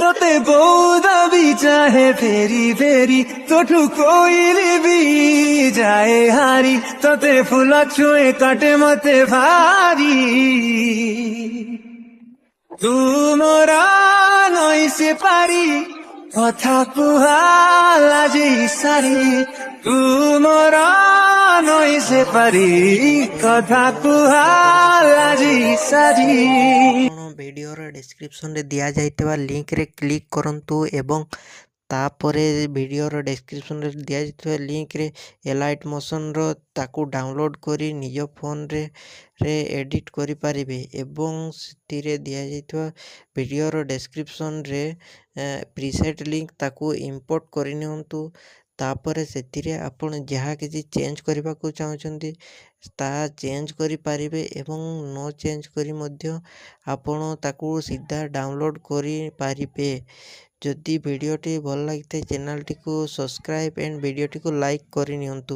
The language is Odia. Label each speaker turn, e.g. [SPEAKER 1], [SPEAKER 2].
[SPEAKER 1] তোতে বৌদ भी चाहे फेरी फेरी তোঠু কোইলি भी যায় হারি তোতে ফুল ছুঁয়ে কাটে মতে ভারি তু মোরা নই সে পারি কথা কুহালা যে সারি তু মোরা নই সে পারি কথা কুহালা যে সারি।
[SPEAKER 2] ভিডিଓର ଡେସ୍କ୍ରିପସନ୍ରେ ଦିଆଯାଇଥିବା ଲିଙ୍କରେ କ୍ଲିକ୍ କରନ୍ତୁ ଏବଂ ତାପରେ ଭିଡ଼ିଓର ଡେସ୍କ୍ରିପସନ୍ରେ ଦିଆଯାଇଥିବା ଲିଙ୍କରେ ଏଲାଇଟ୍ ମୋସନ୍ର ତାକୁ ଡାଉନଲୋଡ଼୍ କରି ନିଜ ଫୋନ୍ରେ ଏଡ଼ିଟ୍ କରିପାରିବେ ଏବଂ ସେଥିରେ ଦିଆଯାଇଥିବା ଭିଡ଼ିଓର ଡେସ୍କ୍ରିପସନ୍ରେ ପ୍ରିସେଟ୍ ଲିଙ୍କ ତାକୁ ଇମ୍ପୋର୍ଟ କରିନିଅନ୍ତୁ। ତାପରେ ସେଥିରେ ଆପଣ ଯାହା କିଛି ଚେଞ୍ଜ କରିବାକୁ ଚାହୁଁଛନ୍ତି ତାହା ଚେଞ୍ଜ କରିପାରିବେ ଏବଂ ନ ଚେଞ୍ଜ କରି ମଧ୍ୟ ଆପଣ ତାକୁ ସିଧା ଡାଉନଲୋଡ଼୍ କରିପାରିବେ। ଯଦି ଭିଡ଼ିଓଟି ଭଲ ଲାଗିଥାଏ ଚ୍ୟାନେଲଟିକୁ ସବସ୍କ୍ରାଇବ୍ ଆଣ୍ଡ ଭିଡ଼ିଓଟିକୁ ଲାଇକ୍ କରିନିଅନ୍ତୁ।